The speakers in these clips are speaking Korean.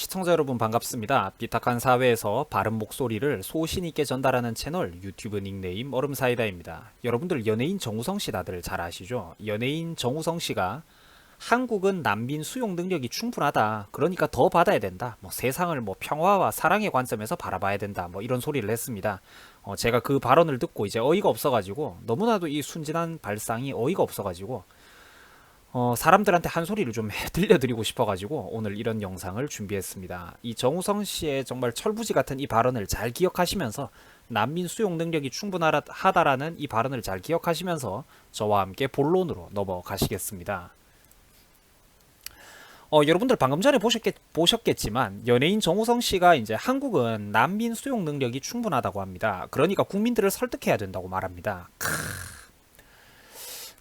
시청자 여러분 반갑습니다. 삐딱한 사회에서 바른 목소리를 소신 있게 전달하는 채널 유튜브 닉네임 얼음사이다입니다. 여러분들 연예인 정우성 씨 다들 잘 아시죠? 연예인 정우성 씨가 한국은 난민 수용 능력이 충분하다. 그러니까 더 받아야 된다. 세상을 평화와 사랑의 관점에서 바라봐야 된다. 이런 소리를 했습니다. 제가 그 발언을 듣고 이제 어이가 없어가지고 너무나도 이 순진한 발상이 어이가 없어가지고 사람들한테 한 소리를 좀 들려드리고 싶어가지고 오늘 이런 영상을 준비했습니다. 이 정우성 씨의 정말 철부지 같은 이 발언을 잘 기억하시면서 난민 수용 능력이 충분하다라는 이 발언을 잘 기억하시면서 저와 함께 본론으로 넘어가시겠습니다. 여러분들 방금 전에 보셨겠지만 연예인 정우성 씨가 이제 한국은 난민 수용 능력이 충분하다고 합니다. 그러니까 국민들을 설득해야 된다고 말합니다.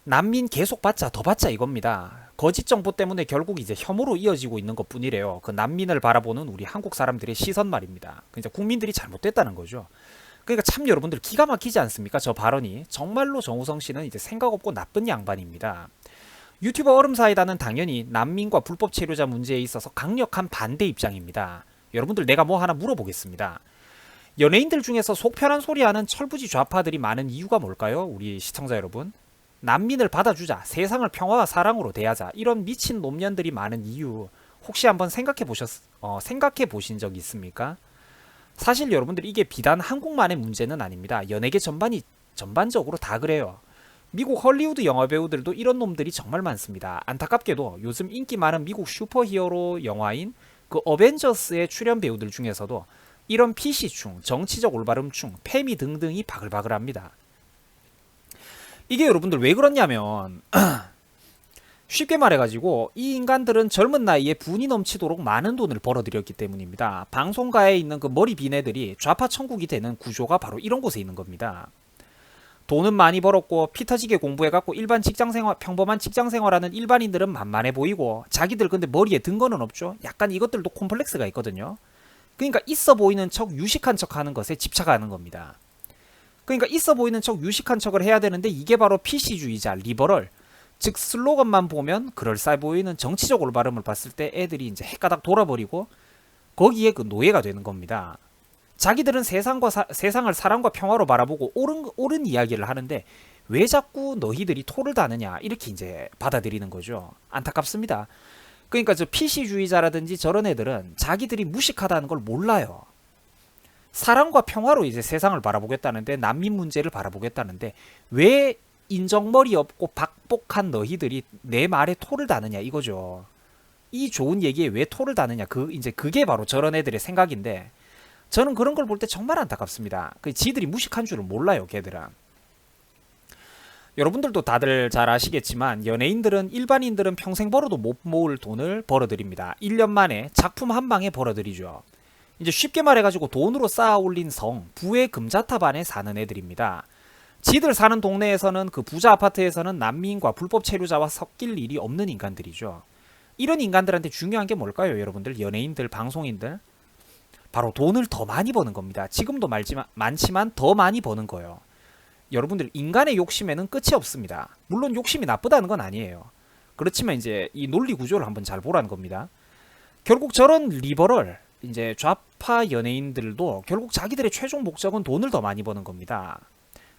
난민 계속 받자 더 받자 이겁니다. 거짓 정보 때문에 결국 이제 혐오로 이어지고 있는 것 뿐이래요. 그 난민을 바라보는 우리 한국 사람들의 시선 말입니다. 그러니까 국민들이 잘못됐다는 거죠. 그러니까 참 여러분들 기가 막히지 않습니까? 저 발언이 정말로 정우성 씨는 이제 생각 없고 나쁜 양반입니다. 유튜버 얼음사이다는 당연히 난민과 불법 체류자 문제에 있어서 강력한 반대 입장입니다. 여러분들 내가 뭐 하나 물어보겠습니다. 연예인들 중에서 속 편한 소리하는 철부지 좌파들이 많은 이유가 뭘까요? 우리 시청자 여러분. 난민을 받아주자, 세상을 평화와 사랑으로 대하자, 이런 미친 놈년들이 많은 이유 혹시 한번 생각해 보신 적 있습니까? 사실 여러분들 이게 비단 한국만의 문제는 아닙니다. 연예계 전반적으로 다 그래요. 미국 헐리우드 영화 배우들도 이런 놈들이 정말 많습니다. 안타깝게도 요즘 인기 많은 미국 슈퍼히어로 영화인 그 어벤져스의 출연 배우들 중에서도 이런 PC충, 정치적 올바름충, 페미 등등이 바글바글합니다. 이게 여러분들 왜 그렇냐면 쉽게 말해가지고 이 인간들은 젊은 나이에 분이 넘치도록 많은 돈을 벌어들였기 때문입니다. 방송가에 있는 그 머리 빈 애들이 좌파 천국이 되는 구조가 바로 이런 곳에 있는 겁니다. 돈은 많이 벌었고 피 터지게 공부해갖고 평범한 직장생활하는 일반인들은 만만해 보이고 자기들 근데 머리에 든 거는 없죠. 약간 이것들도 콤플렉스가 있거든요. 그러니까 있어 보이는 척 유식한 척 하는 것에 집착하는 겁니다. 그러니까 있어 보이는 척 유식한 척을 해야 되는데 이게 바로 PC주의자, 리버럴, 즉 슬로건만 보면 그럴싸해 보이는 정치적 올바름을 봤을 때 애들이 이제 헷가닥 돌아버리고 거기에 그 노예가 되는 겁니다. 자기들은 세상을 사랑과 평화로 바라보고 옳은 이야기를 하는데 왜 자꾸 너희들이 토를 다느냐 이렇게 이제 받아들이는 거죠. 안타깝습니다. 그러니까 저 PC주의자라든지 저런 애들은 자기들이 무식하다는 걸 몰라요. 사랑과 평화로 이제 세상을 바라보겠다는데 난민 문제를 바라보겠다는데 왜 인정머리 없고 박복한 너희들이 내 말에 토를 다느냐 이거죠. 이 좋은 얘기에 왜 토를 다느냐 이제 그게 바로 저런 애들의 생각인데 저는 그런 걸 볼 때 정말 안타깝습니다. 지들이 무식한 줄을 몰라요, 걔들은. 여러분들도 다들 잘 아시겠지만 일반인들은 평생 벌어도 못 모을 돈을 벌어들입니다. 1년 만에 작품 한 방에 벌어들이죠. 이제 쉽게 말해가지고 돈으로 쌓아 올린 부의 금자탑 안에 사는 애들입니다. 지들 사는 동네에서는 그 부자 아파트에서는 난민과 불법 체류자와 섞일 일이 없는 인간들이죠. 이런 인간들한테 중요한 게 뭘까요, 여러분들? 연예인들, 방송인들? 바로 돈을 더 많이 버는 겁니다. 지금도 많지만 더 많이 버는 거예요. 여러분들 인간의 욕심에는 끝이 없습니다. 물론 욕심이 나쁘다는 건 아니에요. 그렇지만 이제 이 논리 구조를 한번 잘 보라는 겁니다. 결국 저런 리버럴 이제 좌파 연예인들도 결국 자기들의 최종 목적은 돈을 더 많이 버는 겁니다.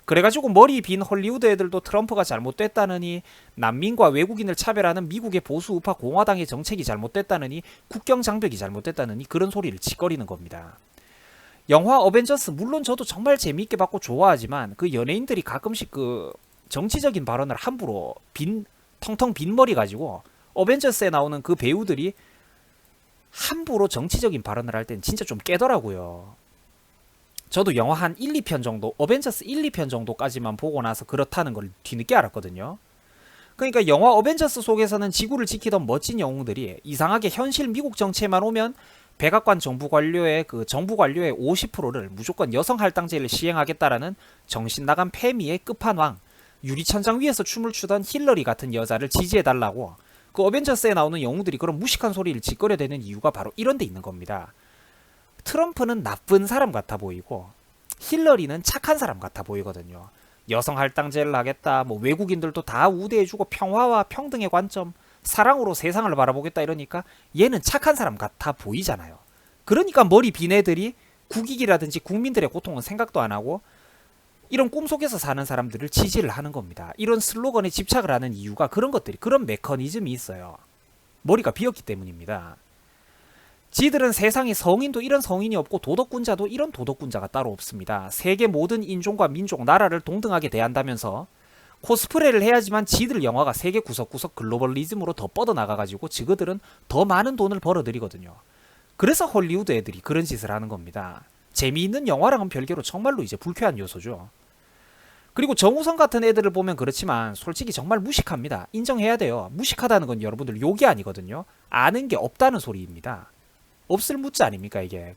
그래가지고 머리 빈 헐리우드 애들도 트럼프가 잘못됐다느니 난민과 외국인을 차별하는 미국의 보수 우파 공화당의 정책이 잘못됐다느니 국경 장벽이 잘못됐다느니 그런 소리를 짓거리는 겁니다. 영화 어벤져스 물론 저도 정말 재미있게 봤고 좋아하지만 그 연예인들이 가끔씩 그 정치적인 발언을 함부로 텅텅 빈 머리 가지고 어벤져스에 나오는 그 배우들이 함부로 정치적인 발언을 할 땐 진짜 좀 깨더라고요. 저도 영화 한 1, 2편 정도, 어벤져스 1, 2편 정도까지만 보고 나서 그렇다는 걸 뒤늦게 알았거든요. 그러니까 영화 어벤져스 속에서는 지구를 지키던 멋진 영웅들이 이상하게 현실 미국 정치에만 오면 백악관 정부 관료의 50%를 무조건 여성 할당제를 시행하겠다라는 정신 나간 패미의 끝판왕, 유리천장 위에서 춤을 추던 힐러리 같은 여자를 지지해달라고 그 어벤져스에 나오는 영웅들이 그런 무식한 소리를 짓거려대는 이유가 바로 이런 데 있는 겁니다. 트럼프는 나쁜 사람 같아 보이고 힐러리는 착한 사람 같아 보이거든요. 여성 할당제를 하겠다, 외국인들도 다 우대해주고 평화와 평등의 관점, 사랑으로 세상을 바라보겠다 이러니까 얘는 착한 사람 같아 보이잖아요. 그러니까 머리 빈 애들이 국익이라든지 국민들의 고통은 생각도 안 하고 이런 꿈속에서 사는 사람들을 지지를 하는 겁니다. 이런 슬로건에 집착을 하는 이유가 그런 것들이, 그런 메커니즘이 있어요. 머리가 비었기 때문입니다. 지들은 세상에 성인도 이런 성인이 없고 도덕군자도 이런 도덕군자가 따로 없습니다. 세계 모든 인종과 민족, 나라를 동등하게 대한다면서 코스프레를 해야지만 지들 영화가 세계 구석구석 글로벌리즘으로 더 뻗어나가가지고 지그들은 더 많은 돈을 벌어들이거든요. 그래서 헐리우드 애들이 그런 짓을 하는 겁니다. 재미있는 영화랑은 별개로 정말로 이제 불쾌한 요소죠. 그리고 정우성 같은 애들을 보면 그렇지만 솔직히 정말 무식합니다. 인정해야 돼요. 무식하다는 건 여러분들 욕이 아니거든요. 아는 게 없다는 소리입니다. 없을 묻자 아닙니까 이게.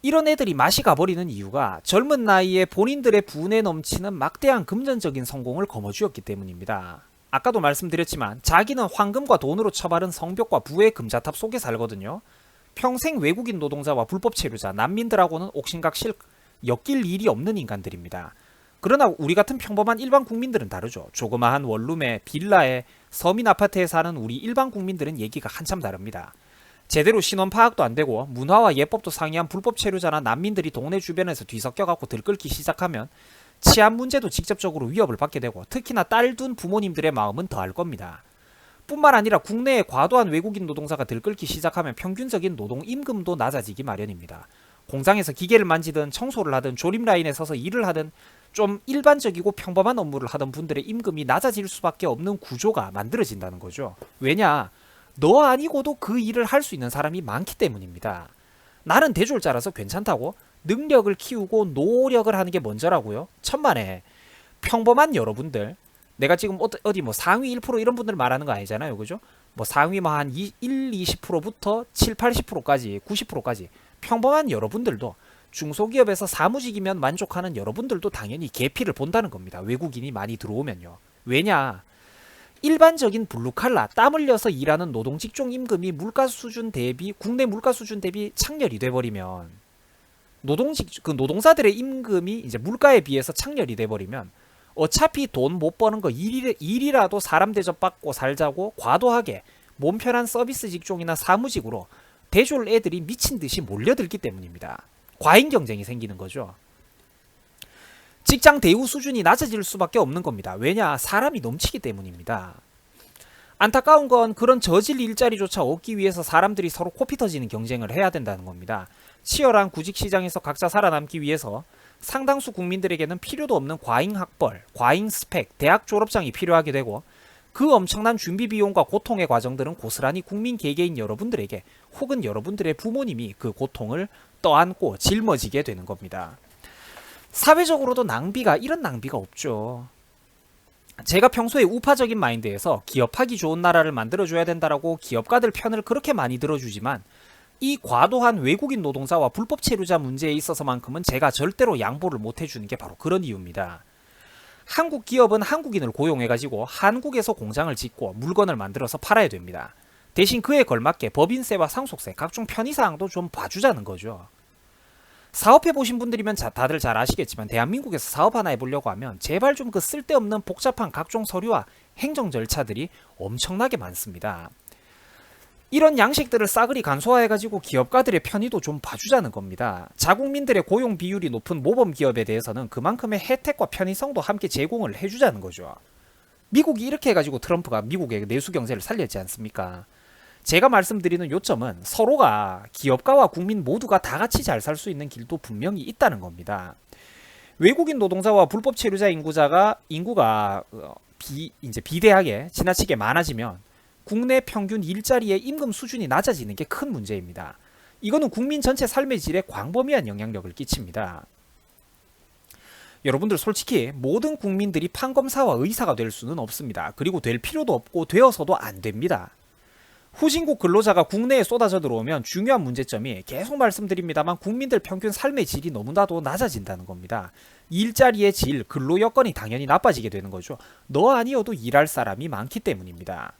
이런 애들이 맛이 가버리는 이유가 젊은 나이에 본인들의 분에 넘치는 막대한 금전적인 성공을 거머쥐었기 때문입니다. 아까도 말씀드렸지만 자기는 황금과 돈으로 처바른 성벽과 부의 금자탑 속에 살거든요. 평생 외국인 노동자와 불법 체류자, 난민들하고는 옥신각실 엮일 일이 없는 인간들입니다. 그러나 우리 같은 평범한 일반 국민들은 다르죠. 조그마한 원룸에 빌라에 서민 아파트에 사는 우리 일반 국민들은 얘기가 한참 다릅니다. 제대로 신원 파악도 안 되고 문화와 예법도 상이한 불법 체류자나 난민들이 동네 주변에서 뒤섞여갖고 들끓기 시작하면 치안 문제도 직접적으로 위협을 받게 되고 특히나 딸 둔 부모님들의 마음은 더할 겁니다. 뿐만 아니라 국내에 과도한 외국인 노동자가 들끓기 시작하면 평균적인 노동 임금도 낮아지기 마련입니다. 공장에서 기계를 만지든 청소를 하든 조립 라인에 서서 일을 하든 좀 일반적이고 평범한 업무를 하던 분들의 임금이 낮아질 수밖에 없는 구조가 만들어진다는 거죠. 왜냐? 너 아니고도 그 일을 할 수 있는 사람이 많기 때문입니다. 나는 대졸자라서 괜찮다고? 능력을 키우고 노력을 하는 게 먼저라고요? 천만에 평범한 여러분들, 내가 지금 어디 뭐 상위 1% 이런 분들 말하는 거 아니잖아요. 그죠? 뭐 상위 뭐 한 1, 20%부터 7, 80%까지 90%까지 평범한 여러분들도 중소기업에서 사무직이면 만족하는 여러분들도 당연히 계피를 본다는 겁니다. 외국인이 많이 들어오면요. 왜냐? 일반적인 블루칼라, 땀 흘려서 일하는 노동직종 임금이 물가 수준 대비, 국내 물가 수준 대비 창렬이 돼버리면 그 노동자들의 임금이 이제 물가에 비해서 창렬이 돼버리면 어차피 돈 못 버는 거 일이라도 사람 대접받고 살자고 과도하게 몸 편한 서비스 직종이나 사무직으로 대졸 애들이 미친 듯이 몰려들기 때문입니다. 과잉 경쟁이 생기는 거죠. 직장 대우 수준이 낮아질 수밖에 없는 겁니다. 왜냐? 사람이 넘치기 때문입니다. 안타까운 건 그런 저질 일자리조차 얻기 위해서 사람들이 서로 코피 터지는 경쟁을 해야 된다는 겁니다. 치열한 구직 시장에서 각자 살아남기 위해서 상당수 국민들에게는 필요도 없는 과잉 학벌, 과잉 스펙, 대학 졸업장이 필요하게 되고 그 엄청난 준비 비용과 고통의 과정들은 고스란히 국민 개개인 여러분들에게 혹은 여러분들의 부모님이 그 고통을 떠안고 짊어지게 되는 겁니다. 사회적으로도 이런 낭비가 없죠. 제가 평소에 우파적인 마인드에서 기업하기 좋은 나라를 만들어줘야 된다라고 기업가들 편을 그렇게 많이 들어주지만 이 과도한 외국인 노동자와 불법 체류자 문제에 있어서만큼은 제가 절대로 양보를 못 해주는 게 바로 그런 이유입니다. 한국 기업은 한국인을 고용해가지고 한국에서 공장을 짓고 물건을 만들어서 팔아야 됩니다. 대신 그에 걸맞게 법인세와 상속세, 각종 편의사항도 좀 봐주자는 거죠. 사업해보신 분들이면 다들 잘 아시겠지만 대한민국에서 사업 하나 해보려고 하면 제발 좀 그 쓸데없는 복잡한 각종 서류와 행정 절차들이 엄청나게 많습니다. 이런 양식들을 싸그리 간소화해가지고 기업가들의 편의도 좀 봐주자는 겁니다. 자국민들의 고용 비율이 높은 모범기업에 대해서는 그만큼의 혜택과 편의성도 함께 제공을 해주자는 거죠. 미국이 이렇게 해가지고 트럼프가 미국의 내수 경제를 살렸지 않습니까? 제가 말씀드리는 요점은 서로가 기업가와 국민 모두가 다 같이 잘 살 수 있는 길도 분명히 있다는 겁니다. 외국인 노동자와 불법 체류자 인구가 이제 비대하게 지나치게 많아지면 국내 평균 일자리의 임금 수준이 낮아지는 게 큰 문제입니다. 이거는 국민 전체 삶의 질에 광범위한 영향력을 끼칩니다. 여러분들 솔직히 모든 국민들이 판검사와 의사가 될 수는 없습니다. 그리고 될 필요도 없고 되어서도 안 됩니다. 후진국 근로자가 국내에 쏟아져 들어오면 중요한 문제점이 계속 말씀드립니다만 국민들 평균 삶의 질이 너무나도 낮아진다는 겁니다. 일자리의 질, 근로 여건이 당연히 나빠지게 되는 거죠. 너 아니어도 일할 사람이 많기 때문입니다.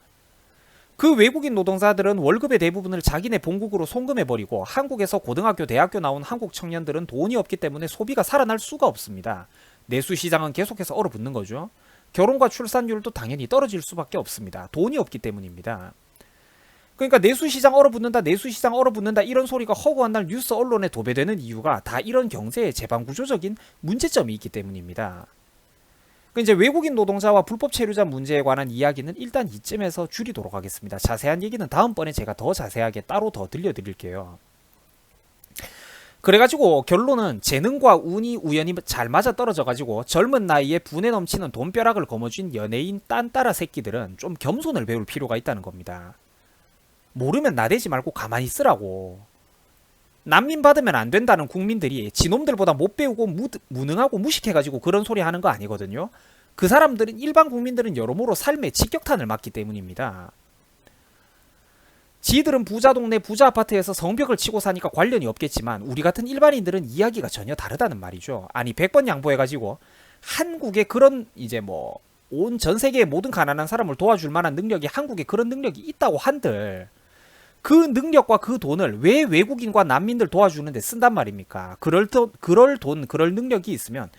그 외국인 노동자들은 월급의 대부분을 자기네 본국으로 송금해버리고 한국에서 고등학교, 대학교 나온 한국 청년들은 돈이 없기 때문에 소비가 살아날 수가 없습니다. 내수 시장은 계속해서 얼어붙는 거죠. 결혼과 출산율도 당연히 떨어질 수밖에 없습니다. 돈이 없기 때문입니다. 그러니까 내수시장 얼어붙는다, 내수시장 얼어붙는다 이런 소리가 허구한 날 뉴스 언론에 도배되는 이유가 다 이런 경제의 재방구조적인 문제점이 있기 때문입니다. 이제 외국인 노동자와 불법 체류자 문제에 관한 이야기는 일단 이쯤에서 줄이도록 하겠습니다. 자세한 얘기는 다음번에 제가 더 자세하게 따로 더 들려드릴게요. 그래가지고 결론은 재능과 운이 우연히 잘 맞아 떨어져가지고 젊은 나이에 분에 넘치는 돈벼락을 거머쥔 연예인 딴따라 새끼들은 좀 겸손을 배울 필요가 있다는 겁니다. 모르면 나대지 말고 가만히 있으라고. 난민 받으면 안 된다는 국민들이 지놈들보다 못 배우고 무능하고 무식해가지고 그런 소리 하는 거 아니거든요. 그 사람들은 일반 국민들은 여러모로 삶의 직격탄을 맞기 때문입니다. 지들은 부자 동네 부자 아파트에서 성벽을 치고 사니까 관련이 없겠지만 우리 같은 일반인들은 이야기가 전혀 다르다는 말이죠. 아니 100번 양보해가지고 한국에 그런 이제 뭐 온 전 세계의 모든 가난한 사람을 도와줄 만한 능력이 한국에 그런 능력이 있다고 한들 그 능력과 그 돈을 왜 외국인과 난민들 도와주는데 쓴단 말입니까? 그럴 돈, 그럴 능력이 있으면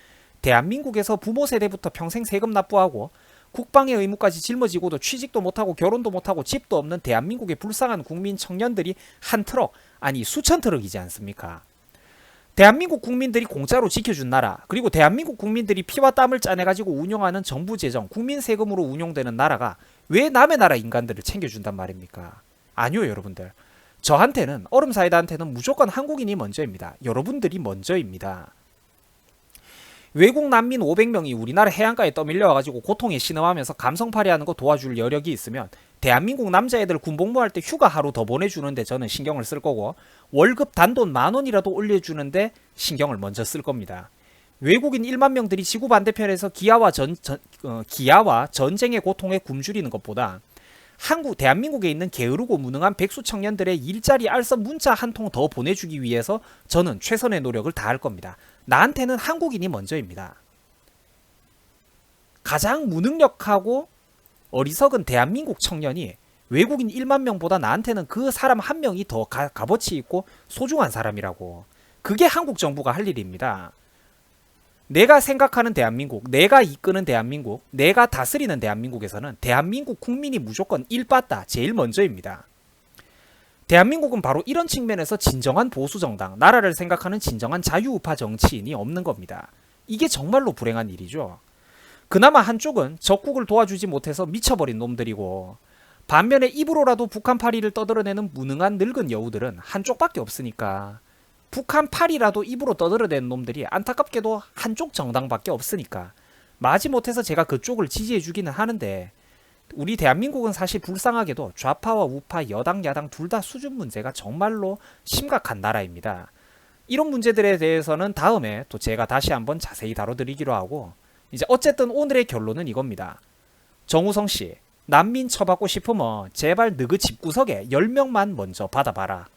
대한민국에서 부모 세대부터 평생 세금 납부하고 국방의 의무까지 짊어지고도 취직도 못하고 결혼도 못하고 집도 없는 대한민국의 불쌍한 국민 청년들이 한 트럭, 아니 수천 트럭이지 않습니까? 대한민국 국민들이 공짜로 지켜준 나라, 그리고 대한민국 국민들이 피와 땀을 짜내가지고 운영하는 정부 재정, 국민 세금으로 운용되는 나라가 왜 남의 나라 인간들을 챙겨준단 말입니까? 아니요, 여러분들. 저한테는, 얼음사이다한테는 무조건 한국인이 먼저입니다. 여러분들이 먼저입니다. 외국 난민 500명이 우리나라 해안가에 떠밀려와가지고 고통에 신음하면서 감성팔이하는 거 도와줄 여력이 있으면 대한민국 남자애들 군복무할 때 휴가 하루 더 보내주는데 저는 신경을 쓸 거고 월급 단돈 10,000원이라도 올려주는데 신경을 먼저 쓸 겁니다. 외국인 1만 명들이 지구 반대편에서 기아와 전쟁의 고통에 굶주리는 것보다 대한민국에 있는 게으르고 무능한 백수 청년들의 일자리 알선 문자 한 통 더 보내주기 위해서 저는 최선의 노력을 다할 겁니다. 나한테는 한국인이 먼저입니다. 가장 무능력하고 어리석은 대한민국 청년이 외국인 1만 명보다 나한테는 그 사람 한 명이 더 값어치 있고 소중한 사람이라고. 그게 한국 정부가 할 일입니다. 내가 생각하는 대한민국, 내가 이끄는 대한민국, 내가 다스리는 대한민국에서는 대한민국 국민이 무조건 일빠따 제일 먼저입니다. 대한민국은 바로 이런 측면에서 진정한 보수정당, 나라를 생각하는 진정한 자유우파 정치인이 없는 겁니다. 이게 정말로 불행한 일이죠. 그나마 한쪽은 적국을 도와주지 못해서 미쳐버린 놈들이고 반면에 입으로라도 북한 파리를 떠들어내는 무능한 늙은 여우들은 한쪽밖에 없으니까 북한 팔이라도 입으로 떠들어댄 놈들이 안타깝게도 한쪽 정당밖에 없으니까 마지못해서 제가 그쪽을 지지해주기는 하는데 우리 대한민국은 사실 불쌍하게도 좌파와 우파, 여당, 야당 둘 다 수준 문제가 정말로 심각한 나라입니다. 이런 문제들에 대해서는 다음에 또 제가 다시 한번 자세히 다뤄드리기로 하고 이제 어쨌든 오늘의 결론은 이겁니다. 정우성씨, 난민 처받고 싶으면 제발 너그 집구석에 10명만 먼저 받아봐라.